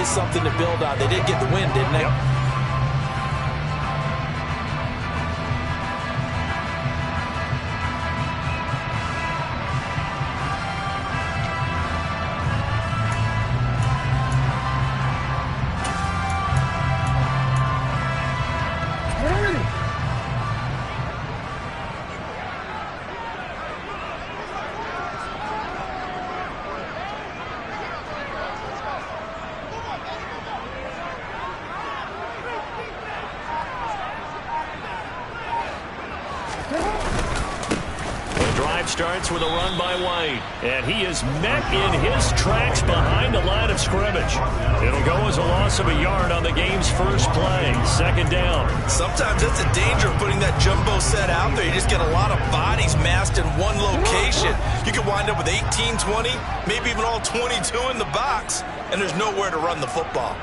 is something to build on. They did get the win, didn't they? Yep. Starts with a run by White, and he is met in his tracks behind the line of scrimmage. It'll go as a loss of a yard on the game's first play. Second down. Sometimes that's the danger of putting that jumbo set out there. You just get a lot of bodies massed in one location. You could wind up with 18, 20, maybe even all 22 in the box, and there's nowhere to run the football.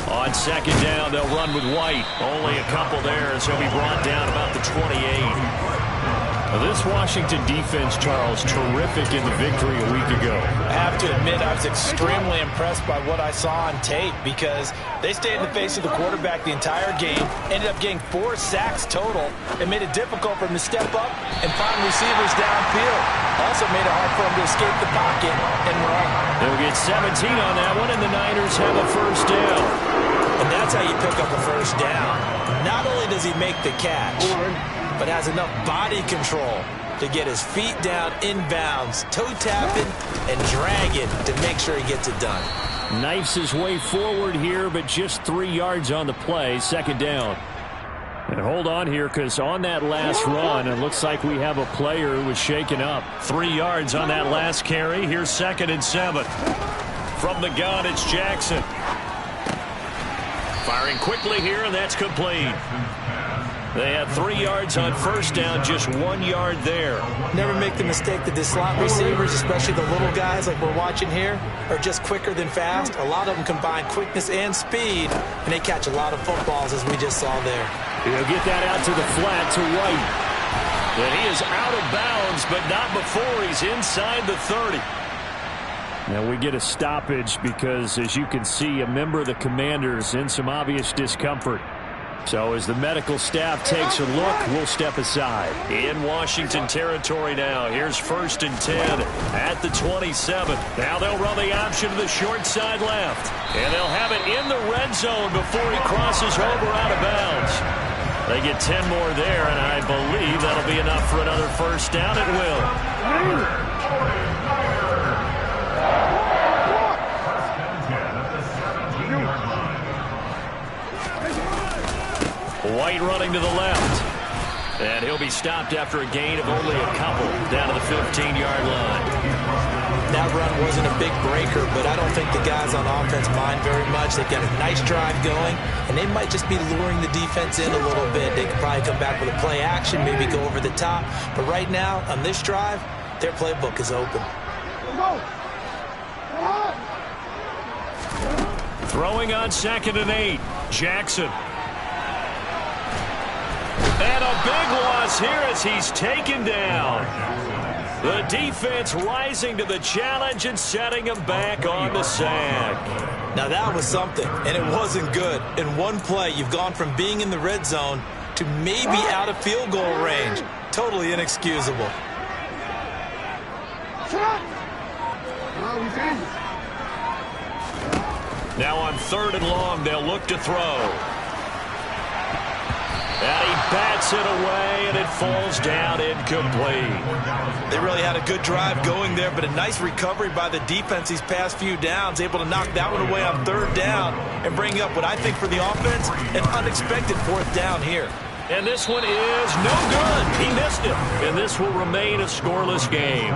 On second down, they'll run with White. Only a couple there, as he'll be brought down about the 28. Now, this Washington defense, Charles, terrific in the victory a week ago. I have to admit, I was extremely impressed by what I saw on tape because they stayed in the face of the quarterback the entire game, ended up getting 4 sacks total, and made it difficult for him to step up and find receivers downfield. Also made it hard for him to escape the pocket and run. They'll get 17 on that one, and the Niners have a first down. And that's how you pick up a first down. Not only does he make the catch, but has enough body control to get his feet down inbounds, toe tapping and dragging to make sure he gets it done. Knifes his way forward here, but just 3 yards on the play. Second down. And hold on here, because on that last run, it looks like we have a player who was shaken up. 3 yards on that last carry. Here's 2nd and 7. From the gun, it's Jackson. Firing quickly here, and that's complete. They had 3 yards on first down, just 1 yard there. Never make the mistake that the slot receivers, especially the little guys like we're watching here, are just quicker than fast. A lot of them combine quickness and speed, and they catch a lot of footballs, as we just saw there. He'll get that out to the flat to White. And he is out of bounds, but not before he's inside the 30. Now we get a stoppage because, as you can see, a member of the Commanders in some obvious discomfort. So as the medical staff takes a look, we'll step aside. In Washington territory now. Here's 1st and 10 at the 27. Now they'll run the option to the short side left. And they'll have it in the red zone before he crosses over out of bounds. They get 10 more there, and I believe that'll be enough for another first down. It will. White running to the left. And he'll be stopped after a gain of only a couple down to the 15-yard line. That run wasn't a big breaker, but I don't think the guys on offense mind very much. They've got a nice drive going, and they might just be luring the defense in a little bit. They could probably come back with a play action, maybe go over the top. But right now, on this drive, their playbook is open. Throwing on 2nd and 8. Jackson. And a big loss here as he's taken down. The defense rising to the challenge and setting him back on the sack. Now that was something, and it wasn't good. In one play, you've gone from being in the red zone to maybe out of field goal range. Totally inexcusable. Now on 3rd and long, they'll look to throw. And he bats it away, and it falls down incomplete. They really had a good drive going there, but a nice recovery by the defense these past few downs, able to knock that one away on 3rd down and bring up what I think for the offense, an unexpected 4th down here. And this one is no good. He missed it. And this will remain a scoreless game.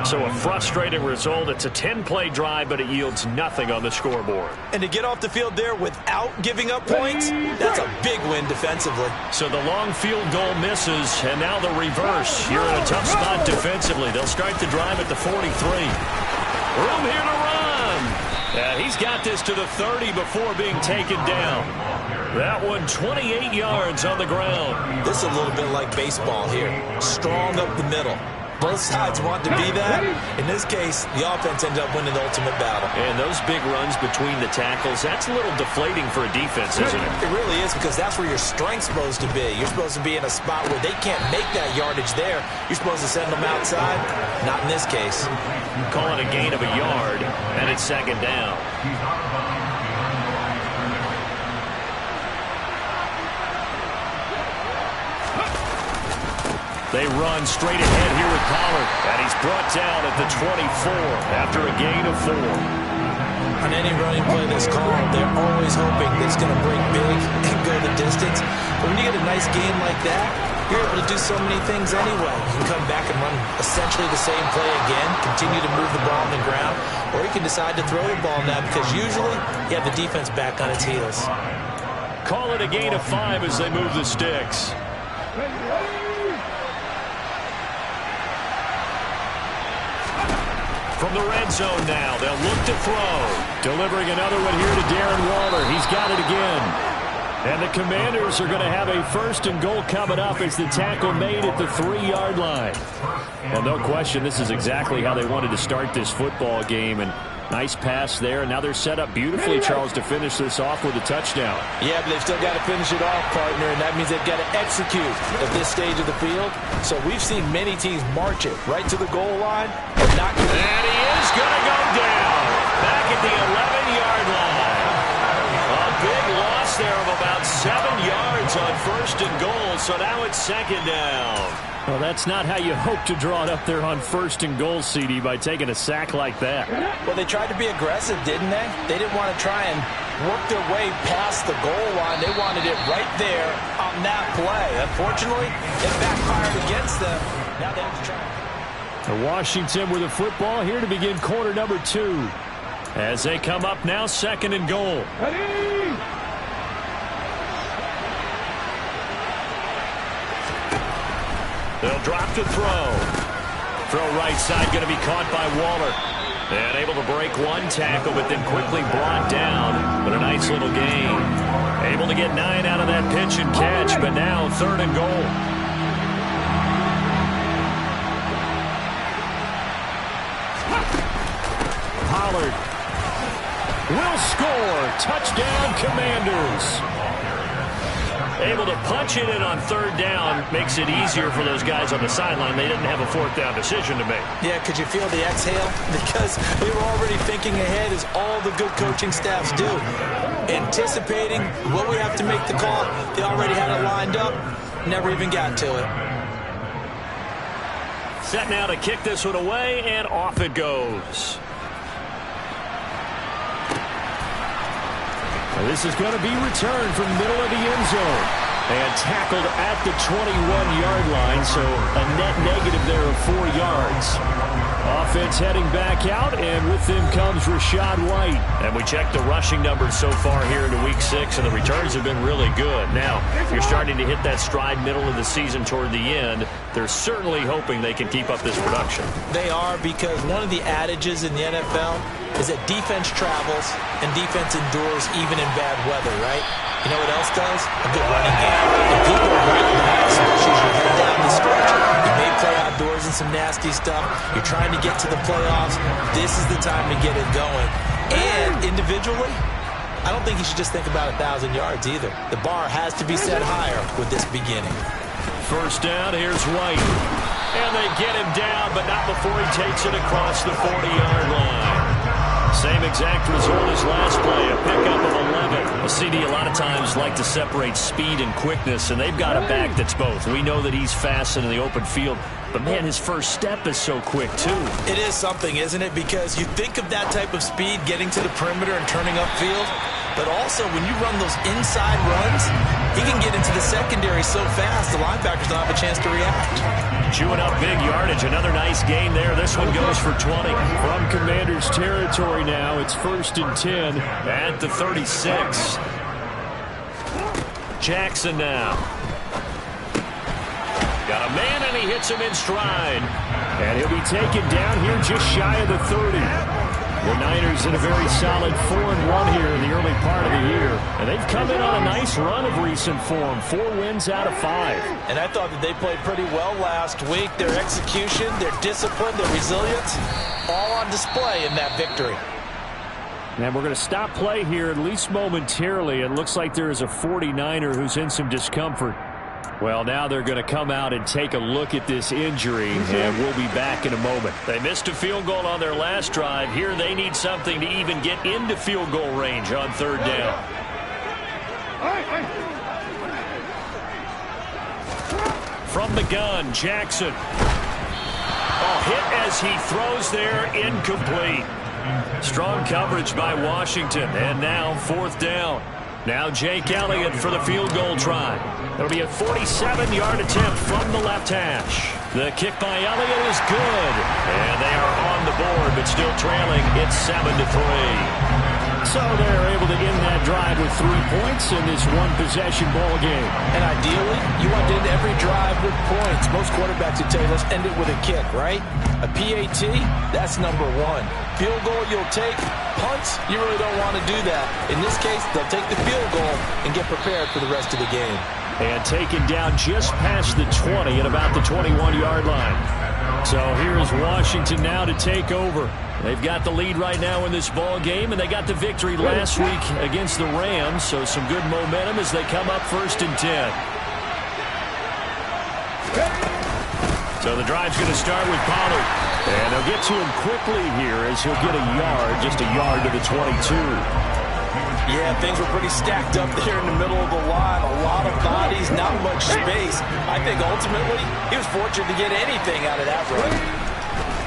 So a frustrating result. It's a 10-play drive, but it yields nothing on the scoreboard. And to get off the field there without giving up points, that's a big win defensively. So the long field goal misses, and now the reverse. You're in a tough spot defensively. They'll start the drive at the 43. Room here to run. And he's got this to the 30 before being taken down. That one 28 yards on the ground. This is a little bit like baseball here. Strong up the middle. Both sides want to be that. In this case, the offense ends up winning the ultimate battle. And those big runs between the tackles, that's a little deflating for a defense, isn't it? It really is, because that's where your strength's supposed to be. You're supposed to be in a spot where they can't make that yardage there. You're supposed to send them outside. Not in this case. Call it a gain of a yard, and it's second down. They run straight ahead here with Pollard, and he's brought down at the 24 after a gain of 4. On any running play that's called, they're always hoping that it's going to break big and go the distance. But when you get a nice game like that, you're able to do so many things anyway. You can come back and run essentially the same play again, continue to move the ball on the ground, or you can decide to throw the ball now, because usually you have the defense back on its heels. Call it a gain of 5 as they move the sticks. From the red zone now, they'll look to throw. Delivering another one here to Darren Waller. He's got it again. And the Commanders are going to have a 1st and goal coming up as the tackle made at the 3-yard line. Well, no question, this is exactly how they wanted to start this football game. And nice pass there. And now they're set up beautifully, Charles, to finish this off with a touchdown. Yeah, but they've still got to finish it off, partner, and that means they've got to execute at this stage of the field. So we've seen many teams march it right to the goal line. And he is going to go down back at the 11-yard line. A big loss there of about 7 yards on 1st and goal, so now it's 2nd down. Well, that's not how you hope to draw it up there on 1st and goal, CD, by taking a sack like that. Well, they tried to be aggressive, didn't they? They didn't want to try and work their way past the goal line. They wanted it right there on that play. Unfortunately, it backfired against them. Now they have to try. Washington with the football here to begin quarter number 2. As they come up now, 2nd and goal. They'll drop to throw. Throw right side, going to be caught by Waller. And able to break one tackle, but then quickly brought down. But a nice little gain. Able to get 9 out of that pitch and catch, but now 3rd and goal. Pollard will score. Touchdown, Commanders. Able to punch it in on 3rd down. Makes it easier for those guys on the sideline. They didn't have a 4th down decision to make. Yeah, could you feel the exhale? Because they were already thinking ahead, as all the good coaching staffs do. Anticipating what we have to make the call. They already had it lined up. Never even got to it. Set now to kick this one away, and off it goes. Well, this is going to be returned from middle of the end zone. And tackled at the 21-yard line, so a net negative there of 4 yards. Offense heading back out, and with them comes Rachaad White. And we checked the rushing numbers so far here into Week 6, and the returns have been really good. Now, if you're starting to hit that stride middle of the season toward the end, they're certainly hoping they can keep up this production. They are, because one of the adages in the NFL is that defense travels and defense endures even in bad weather, right? You know what else does? A good running game. And people are running back, especially as you head down the stretch. You may play outdoors in some nasty stuff. You're trying to get to the playoffs. This is the time to get it going. And individually, I don't think you should just think about 1,000 yards either. The bar has to be set higher with this beginning. 1st down, here's White. And they get him down, but not before he takes it across the 40-yard line. Same exact result as last play, a pickup of 11. Well, CD, a lot of times like to separate speed and quickness, and they've got a back that's both. We know that he's fast in the open field, but, man, his first step is so quick, too. It is something, isn't it? Because you think of that type of speed getting to the perimeter and turning upfield, but also when you run those inside runs, he can get into the secondary so fast the linebackers don't have a chance to react. Chewing up big yardage. Another nice gain there. This one goes for 20. From Commanders territory now, it's 1st and 10 at the 36. Jackson now. Got a man, and he hits him in stride. And he'll be taken down here just shy of the 30. The Niners in a very solid 4-1 here in the early part of the year. And they've come in on a nice run of recent form. 4 wins out of 5. And I thought that they played pretty well last week. Their execution, their discipline, their resilience, all on display in that victory. And we're going to stop play here, at least momentarily. It looks like there is a 49er who's in some discomfort. Well, now they're going to come out and take a look at this injury, and we'll be back in a moment. They missed a field goal on their last drive. Here they need something to even get into field goal range on 3rd down. From the gun, Jackson. Oh, hit as he throws there, incomplete. Strong coverage by Washington, and now 4th down. Now Jake Elliott for the field goal try. It'll be a 47-yard attempt from the left hash. The kick by Elliott is good. And they are on the board, but still trailing. It's 7-3. So they're able to end that drive with 3 points in this one-possession ball game. And ideally, you want to end every drive with points. Most quarterbacks would tell you, let's end it with a kick, right? A PAT, that's number 1. Field goal you'll take. Punts, you really don't want to do that. In this case, they'll take the field goal and get prepared for the rest of the game. And taken down just past the 20 at about the 21-yard line. So here's Washington now to take over. They've got the lead right now in this ball game, and they got the victory last week against the Rams, so some good momentum as they come up 1st and 10. So the drive's going to start with Pollard. And they'll get to him quickly here as he'll get a yard, just a yard to the 22. Yeah, things were pretty stacked up there in the middle of the line. A lot of bodies, not much space. I think ultimately he was fortunate to get anything out of that run.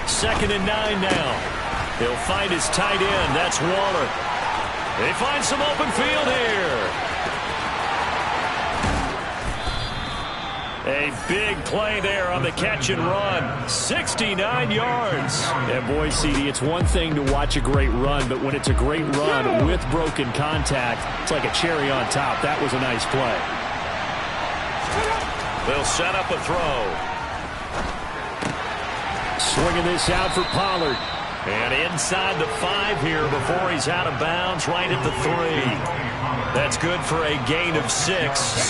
2nd and 9 now. He'll find his tight end. That's Waller. They find some open field here. A big play there on the catch and run. 69 yards. And boy, CD, it's one thing to watch a great run, but when it's a great run with broken contact, it's like a cherry on top. That was a nice play. They'll set up a throw. Swinging this out for Pollard. And inside the 5 here before he's out of bounds, right at the 3. That's good for a gain of 6,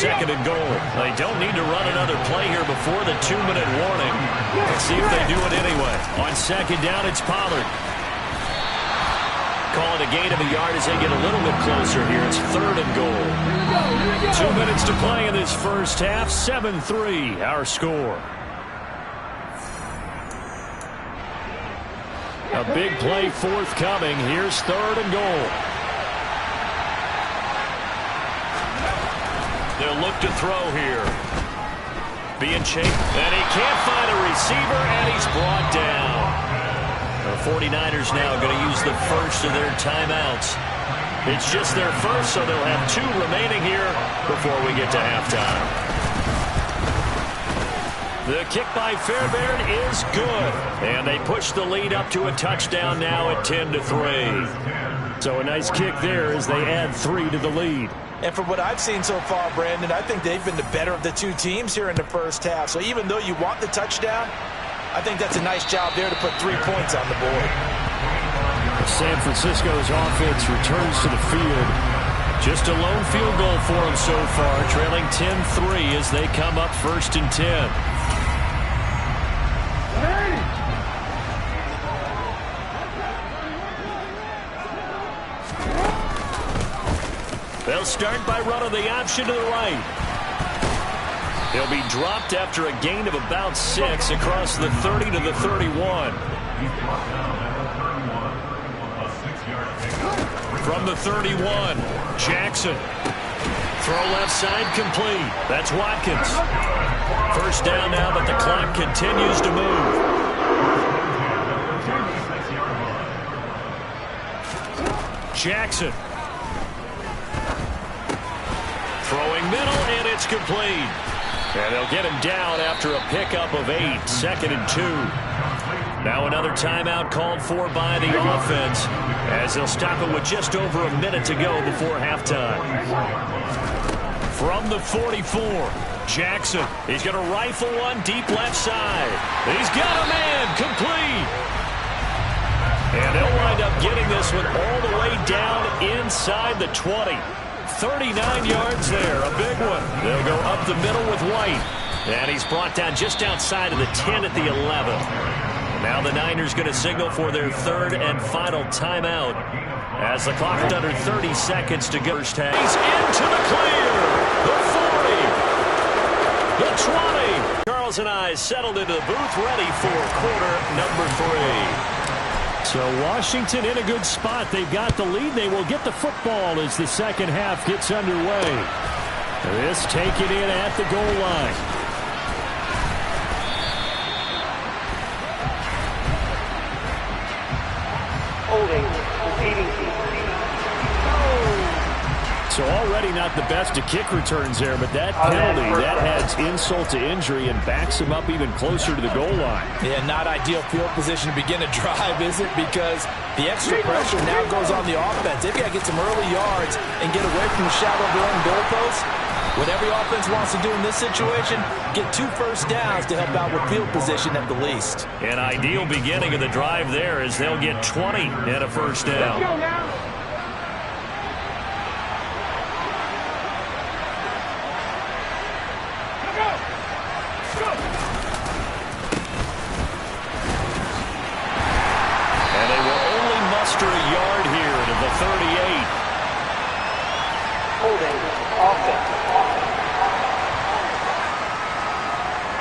2nd and goal. They don't need to run another play here before the 2-minute warning. Let's see if they do it anyway. On 2nd down, it's Pollard. Call it a gain of a yard as they get a little bit closer here. It's 3rd and goal. 2 minutes to play in this first half. 7-3, our score. A big play forthcoming. Here's 3rd and goal. They'll look to throw here. Being chased, and he can't find a receiver, and he's brought down. The 49ers now going to use the first of their timeouts. It's just their first, so they'll have 2 remaining here before we get to halftime. The kick by Fairbairn is good. And they push the lead up to a touchdown now at 10-3. So a nice kick there as they add 3 to the lead. And from what I've seen so far, Brandon, I think they've been the better of the 2 teams here in the first half. So even though you want the touchdown, I think that's a nice job there to put 3 points on the board. San Francisco's offense returns to the field. Just a lone field goal for them so far, trailing 10-3 as they come up 1st and 10. They'll start by running the option to the right. He'll be dropped after a gain of about 6 across the 30 to the 31. From the 31, Jackson. Throw left side complete. That's Watkins. 1st down now, but the clock continues to move. Jackson. Throwing middle, and it's complete. And they'll get him down after a pickup of 8, 2nd and 2. Now another timeout called for by the offense as they'll stop it with just over a minute to go before halftime. From the 44, Jackson. He's going to rifle one deep left side. He's got a man complete. And they'll wind up getting this one all the way down inside the 20. 39 yards there, a big one. They'll go up the middle with White. And he's brought down just outside of the 10 at the 11. Now the Niners going to signal for their third and final timeout as the clock is under 30 seconds to go. He's into the clear. The 40. The 20. Charles and I settled into the booth ready for quarter number 3. So Washington in a good spot. They've got the lead. They will get the football as the second half gets underway. This taken in at the goal line. So already not the best of kick returns there, but that penalty, that adds insult to injury and backs him up even closer to the goal line. Yeah, not ideal field position to begin a drive, is it? Because the extra pressure now goes on the offense. They've got to get some early yards and get away from the shadow of their own goalposts. What every offense wants to do in this situation, get 2 first downs to help out with field position at the least. An ideal beginning of the drive there is they'll get 20 and a first down. Let's go now. And they will only muster a yard here to the 38. Holding offense.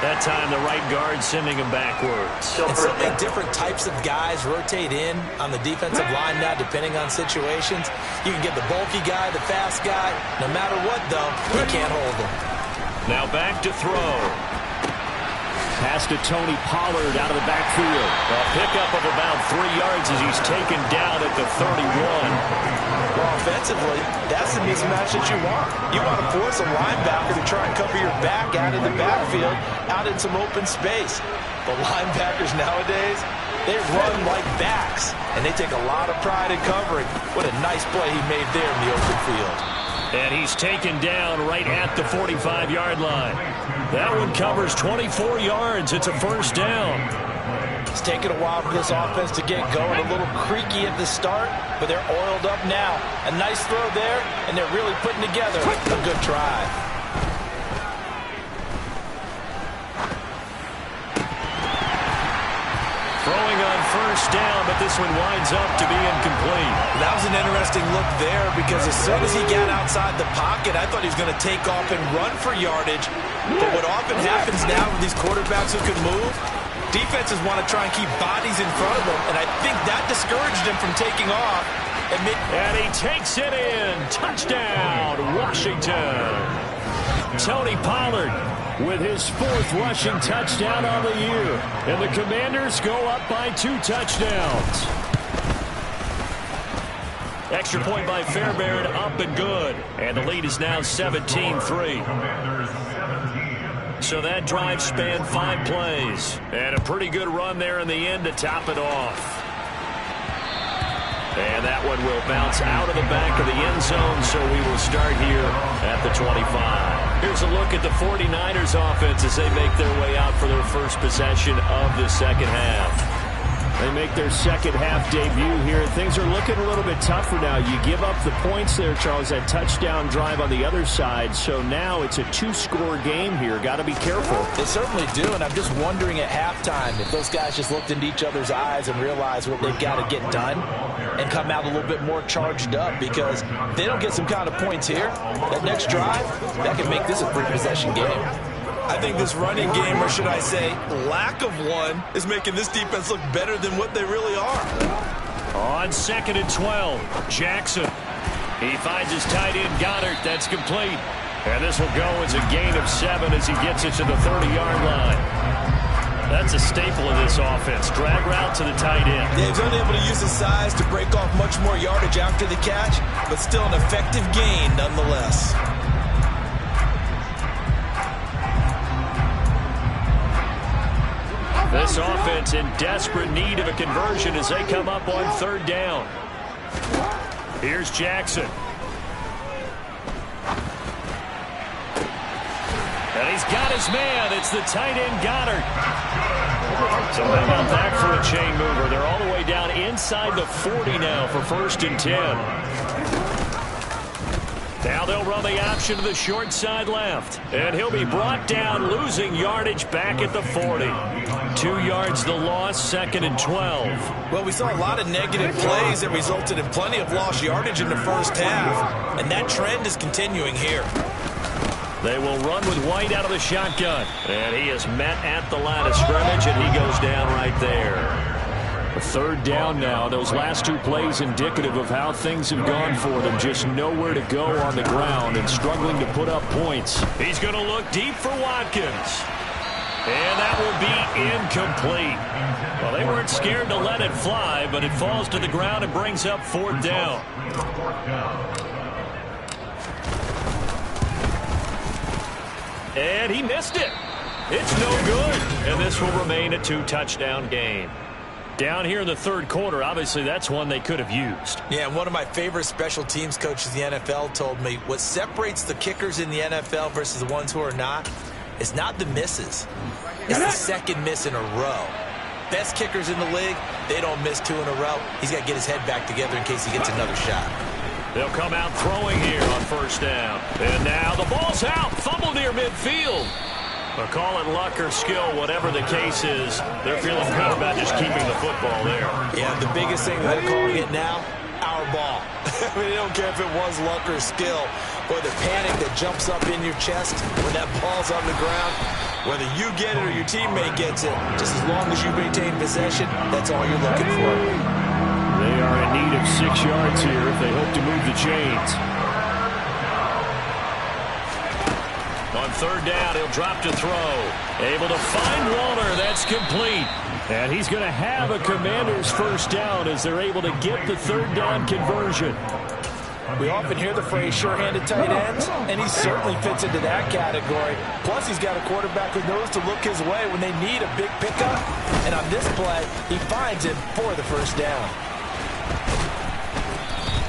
That time the right guard sending him backwards. And so many different types of guys rotate in on the defensive line now depending on situations. You can get the bulky guy, the fast guy. No matter what, though, you can't hold them. Now back to throw. Pass to Tony Pollard out of the backfield. A pickup of about 3 yards as he's taken down at the 31. Well, offensively, that's the mismatch that you want. You want to force a linebacker to try and cover your back out in the backfield, out in some open space. The linebackers nowadays, they run like backs, and they take a lot of pride in covering. What a nice play he made there in the open field. And he's taken down right at the 45-yard line. That one covers 24 yards. It's a first down. It's taken a while for this offense to get going. A little creaky at the start, but they're oiled up now. A nice throw there, and they're really putting together a good drive. Throwing on first down, but this one winds up to be incomplete. That was an interesting look there because as soon as he got outside the pocket, I thought he was going to take off and run for yardage. But what often happens now with these quarterbacks who can move, defenses want to try and keep bodies in front of them, and I think that discouraged him from taking off. And he takes it in. Touchdown, Washington. Tony Pollard with his 4th rushing touchdown on the year. And the Commanders go up by 2 touchdowns. Extra point by Fairbairn, up and good. And the lead is now 17-3. So that drive spanned 5 plays. And a pretty good run there in the end to top it off. And that one will bounce out of the back of the end zone, so we will start here at the 25. Here's a look at the 49ers offense as they make their way out for their first possession of the second half. They make their second half debut here. Things are looking a little bit tougher now. You give up the points there, Charles, that touchdown drive on the other side. So now it's a 2-score game here. Got to be careful. They certainly do, and I'm just wondering at halftime if those guys just looked into each other's eyes and realized what they've got to get done and come out a little bit more charged up, because if they don't get some kind of points here, that next drive, that can make this a 3-possession game. I think this running game, or should I say lack of one, is making this defense look better than what they really are. On 2nd and 12, Jackson. He finds his tight end, Goddard. That's complete. And this will go as a gain of 7 as he gets it to the 30-yard line. That's a staple of this offense. Drag route to the tight end. He's unable to use his size to break off much more yardage after the catch, but still an effective gain nonetheless. This offense in desperate need of a conversion as they come up on 3rd down. Here's Jackson. And he's got his man. It's the tight end, Goddard. So how about that for a chain mover? They're all the way down inside the 40 now for 1st and 10. Now they'll run the option to the short side left. And he'll be brought down, losing yardage back at the 40. 2 yards the loss, 2nd and 12. Well, we saw a lot of negative plays that resulted in plenty of lost yardage in the first half. And that trend is continuing here. They will run with White out of the shotgun. And he is met at the line of scrimmage, and he goes down right there. A 3rd down now. Those last 2 plays indicative of how things have gone for them. Just nowhere to go on the ground and struggling to put up points. He's going to look deep for Watkins. And that will be incomplete. Well, they weren't scared to let it fly, but it falls to the ground and brings up 4th down. And he missed it. It's no good. And this will remain a 2-touchdown game. Down here in the 3rd quarter, obviously that's one they could have used. Yeah, and one of my favorite special teams coaches in the NFL told me what separates the kickers in the NFL versus the ones who are not is not the misses. It's the 2nd miss in a row. Best kickers in the league, they don't miss 2 in a row. He's got to get his head back together in case he gets another shot. They'll come out throwing here on 1st down. And now the ball's out. Fumble near midfield. But call it luck or skill, whatever the case is, they're feeling good about just keeping the football there. Yeah, the biggest thing they're calling it now, our ball. I mean, they don't care if it was luck or skill. But the panic that jumps up in your chest when that ball's on the ground, whether you get it or your teammate gets it, just as long as you maintain possession, that's all you're looking for. They are in need of 6 yards here if they hope to move the chains. On 3rd down, he'll drop to throw. Able to find Walter. That's complete. And he's going to have a Commander's 1st down as they're able to get the 3rd down conversion. We often hear the phrase sure-handed tight ends, and he certainly fits into that category. Plus, he's got a quarterback who knows to look his way when they need a big pickup. And on this play, he finds it for the 1st down.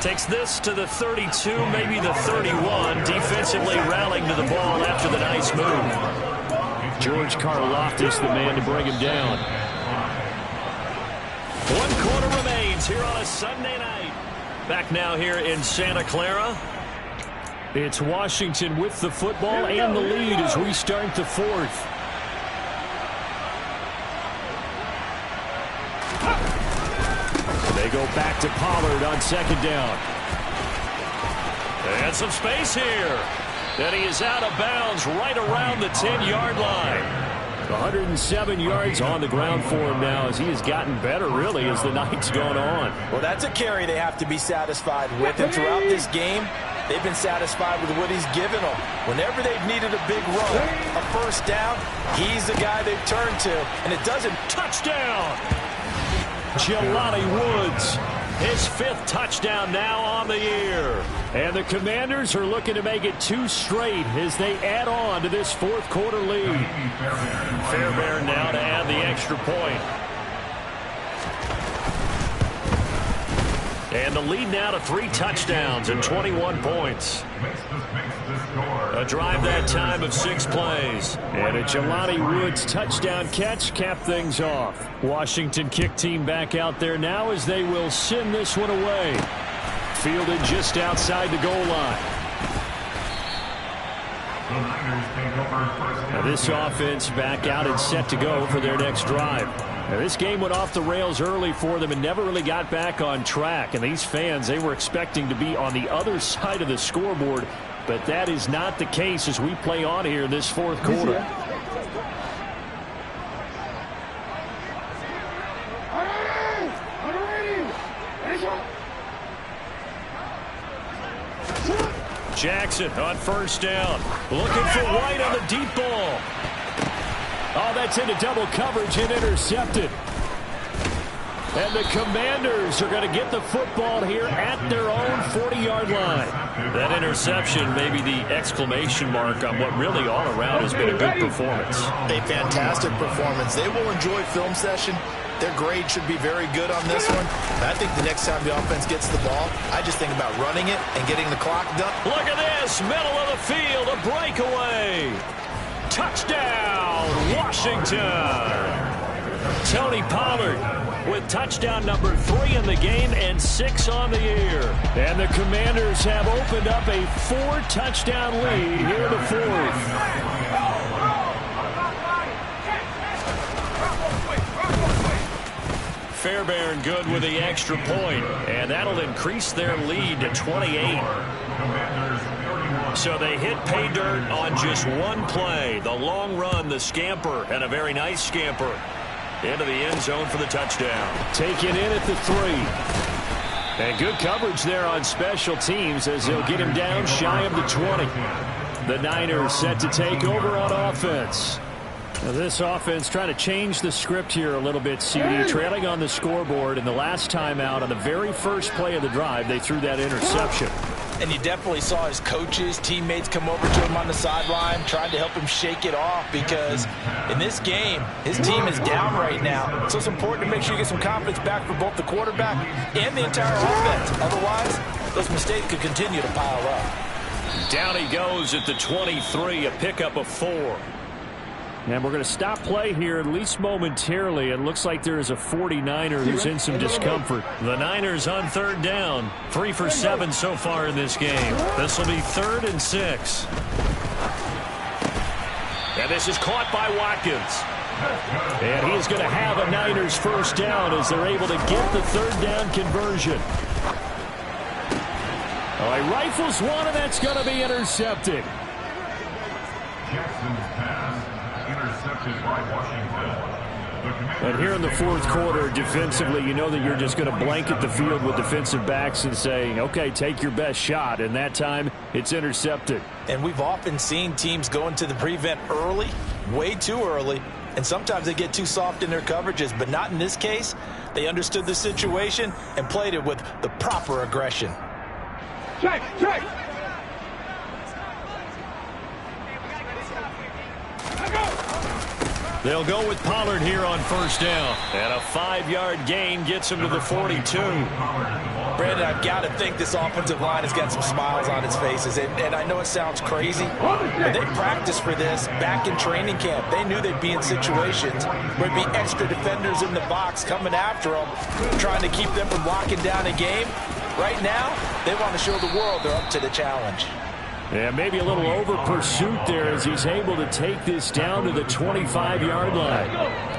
Takes this to the 32, maybe the 31. Defensively rallying to the ball after the nice move. George Karlaftis, the man to bring him down. 1 quarter remains here on a Sunday night. Back now here in Santa Clara. It's Washington with the football and the lead as we start the 4th. They go back to Pollard on 2nd down. And some space here. And he is out of bounds right around the 10-yard line. 107 yards on the ground for him now as he has gotten better, really, as the night's gone on. Well, that's a carry they have to be satisfied with. And throughout this game, they've been satisfied with what he's given them. Whenever they've needed a big run, a 1st down, he's the guy they've turned to. And it doesn't. Touchdown! Jelani Woods, his 5th touchdown now on the year. And the Commanders are looking to make it 2 straight as they add on to this 4th quarter lead. Fairbairn now to add the extra point. And the lead now to 3 touchdowns and 21 points. A drive that time of 6 plays. And a Jelani Woods touchdown catch capped things off. Washington kick team back out there now as they will send this one away. Fielded just outside the goal line. Now this offense back out and set to go for their next drive. Now this game went off the rails early for them and never really got back on track. And these fans, they were expecting to be on the other side of the scoreboard. But that is not the case as we play on here in this 4th quarter. Jackson on 1st down. Looking for White on the deep ball. Oh, that's into double coverage and intercepted. And the Commanders are going to get the football here at their own 40-yard line. That interception may be the exclamation mark on what really all around has been a good performance. A fantastic performance. They will enjoy film session. Their grade should be very good on this one. I think the next time the offense gets the ball, I just think about running it and getting the clock done. Look at this, middle of the field, a breakaway. Touchdown, Washington. Tony Pollard with touchdown number 3 in the game and 6 on the year. And the Commanders have opened up a 4-touchdown lead here in the 4th. Fairbairn good with the extra point, and that'll increase their lead to 28. So they hit pay dirt on just one play. The long run, the scamper, and a very nice scamper into the end zone for the touchdown. Taken in at the 3. And good coverage there on special teams as they'll get him down shy of the 20. The Niners set to take over on offense. Now this offense trying to change the script here a little bit, CD. Trailing on the scoreboard, and the last time out on the very first play of the drive, they threw that interception. And you definitely saw his coaches, teammates come over to him on the sideline, trying to help him shake it off, because in this game, his team is down right now. So it's important to make sure you get some confidence back for both the quarterback and the entire offense. Otherwise, those mistakes could continue to pile up. Down he goes at the 23, a pickup of 4. And we're going to stop play here, at least momentarily. It looks like there is a 49er who's in some discomfort. The Niners on 3rd down. 3 for 7 so far in this game. This will be 3rd and 6. And this is caught by Watkins. And he is going to have a Niners first down as they're able to get the 3rd down conversion. All right, rifles one, and that's going to be intercepted. Jackson's pass. Intercepted by Washington. And here in the 4th quarter, defensively, you know that you're just going to blanket the field with defensive backs and say, okay, take your best shot. And that time, it's intercepted. And we've often seen teams go into the prevent early, way too early, and sometimes they get too soft in their coverages, but not in this case. They understood the situation and played it with the proper aggression. Check. They'll go with Pollard here on 1st down. And a 5-yard gain gets him to the 42. Brandon, I've got to think this offensive line has got some smiles on its faces. And I know it sounds crazy, but they practiced for this back in training camp. They knew they'd be in situations where there'd be extra defenders in the box coming after them, trying to keep them from locking down a game. Right now, they want to show the world they're up to the challenge. Yeah, maybe a little over pursuit there as he's able to take this down to the 25-yard line.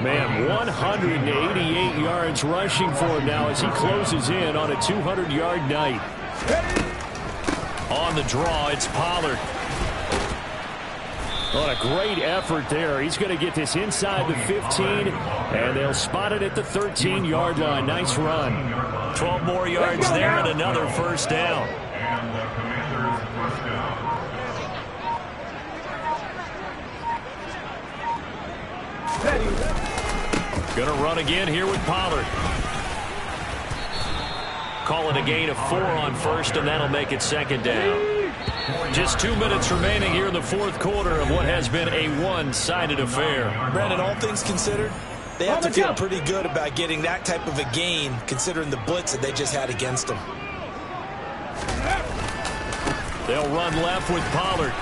Man, 188 yards rushing for him now as he closes in on a 200-yard night. On the draw, it's Pollard. What a great effort there. He's going to get this inside the 15, and they'll spot it at the 13-yard line. Nice run. 12 more yards there and another 1st down. Going to run again here with Pollard. Call it a gain of 4 on 1st, and that'll make it 2nd down. Just 2 minutes remaining here in the 4th quarter of what has been a one-sided affair. Brandon, all things considered, they have to feel pretty good about getting that type of a gain, considering the blitz that they just had against them. They'll run left with Pollard.